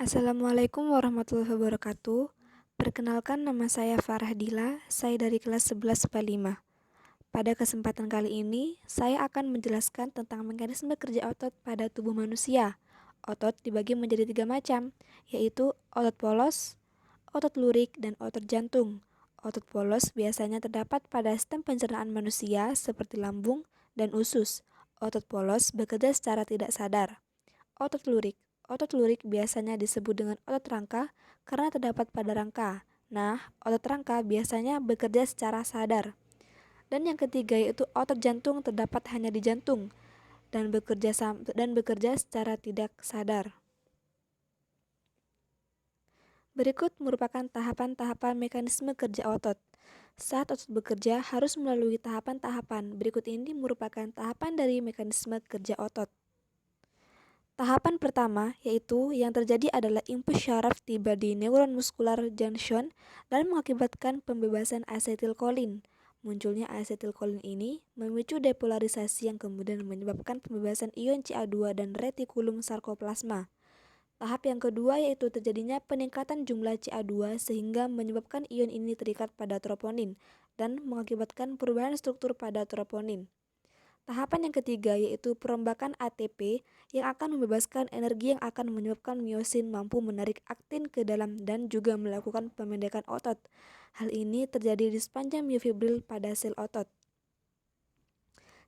Assalamualaikum warahmatullahi wabarakatuh. Perkenalkan, nama saya Farah Dila, saya dari kelas 11 IPA 5. Pada kesempatan kali ini, saya akan menjelaskan tentang mekanisme kerja otot pada tubuh manusia. Otot dibagi menjadi 3 macam, yaitu otot polos, otot lurik, dan otot jantung. Otot polos biasanya terdapat pada sistem pencernaan manusia seperti lambung dan usus. Otot polos bekerja secara tidak sadar. Otot lurik. Otot lurik biasanya disebut dengan otot rangka karena terdapat pada rangka. Nah, otot rangka biasanya bekerja secara sadar. Dan yang ketiga yaitu otot jantung terdapat hanya di jantung dan bekerja secara tidak sadar. Berikut merupakan tahapan-tahapan mekanisme kerja otot. Saat otot bekerja harus melalui tahapan-tahapan. Berikut ini merupakan tahapan dari mekanisme kerja otot. Tahapan pertama, yaitu yang terjadi adalah impuls syaraf tiba di neuron muskular junction dan mengakibatkan pembebasan asetilkolin. Munculnya asetilkolin ini memicu depolarisasi yang kemudian menyebabkan pembebasan ion Ca2 dan retikulum sarkoplasma. Tahap yang kedua yaitu terjadinya peningkatan jumlah Ca2 sehingga menyebabkan ion ini terikat pada troponin dan mengakibatkan perubahan struktur pada troponin. Tahapan yang ketiga yaitu perombakan ATP yang akan membebaskan energi yang akan menyebabkan miosin mampu menarik aktin ke dalam dan juga melakukan pemendekan otot. Hal ini terjadi di sepanjang miofibril pada sel otot.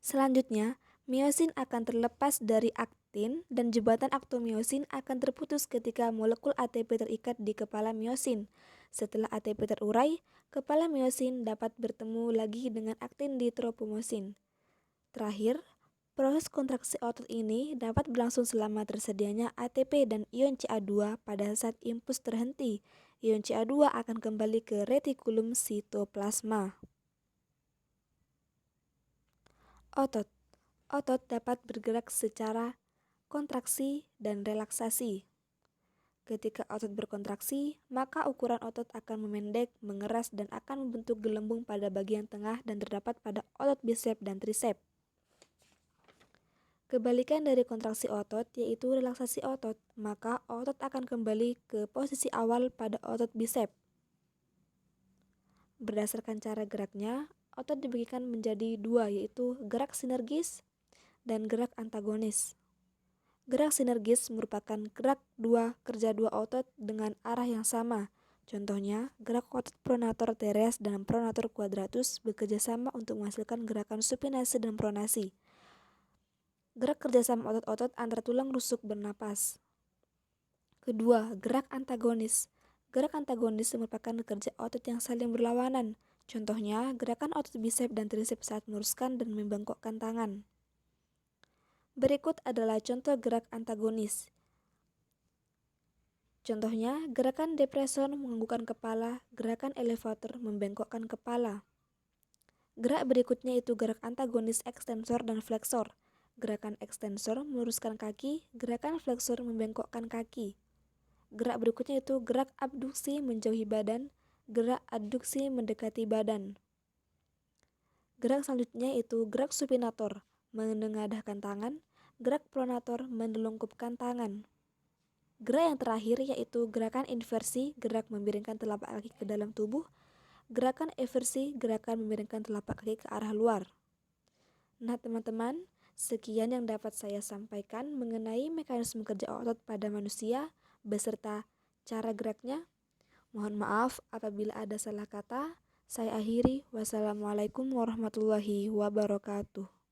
Selanjutnya, miosin akan terlepas dari aktin dan jembatan aktomiosin akan terputus ketika molekul ATP terikat di kepala miosin. Setelah ATP terurai, kepala miosin dapat bertemu lagi dengan aktin di tropomosin. Terakhir, proses kontraksi otot ini dapat berlangsung selama tersedianya ATP dan ion Ca2 pada saat impuls terhenti. Ion Ca2 akan kembali ke retikulum sitoplasma. Otot. Otot dapat bergerak secara kontraksi dan relaksasi. Ketika otot berkontraksi, maka ukuran otot akan memendek, mengeras, dan akan membentuk gelembung pada bagian tengah dan terdapat pada otot bisep dan trisep. Kebalikan dari kontraksi otot yaitu relaksasi otot, maka otot akan kembali ke posisi awal pada otot bisep. Berdasarkan cara geraknya, otot dibagikan menjadi dua yaitu gerak sinergis dan gerak antagonis. Gerak sinergis merupakan gerak kerja dua otot dengan arah yang sama. Contohnya, gerak otot pronator teres dan pronator quadratus bekerja sama untuk menghasilkan gerakan supinasi dan pronasi. Gerak kerjasama otot-otot antar tulang rusuk bernapas. Kedua, gerak antagonis. Gerak antagonis merupakan kerja otot yang saling berlawanan. Contohnya, gerakan otot bisep dan trisep saat meluruskan dan membengkokkan tangan. Berikut adalah contoh gerak antagonis. Contohnya, gerakan depreson menganggukkan kepala, gerakan elevator membengkokkan kepala. Gerak berikutnya itu gerak antagonis ekstensor dan fleksor. Gerakan ekstensor meluruskan kaki, gerakan fleksor membengkokkan kaki. Gerak berikutnya itu gerak abduksi menjauhi badan, gerak adduksi mendekati badan. Gerak selanjutnya itu gerak supinator, menengadahkan tangan, gerak pronator menelungkupkan tangan. Gerak yang terakhir yaitu gerakan inversi, gerak memiringkan telapak kaki ke dalam tubuh, gerakan eversi, gerakan memiringkan telapak kaki ke arah luar. Nah teman-teman, sekian yang dapat saya sampaikan mengenai mekanisme kerja otot pada manusia beserta cara geraknya. Mohon maaf apabila ada salah kata. Saya akhiri. Wassalamualaikum warahmatullahi wabarakatuh.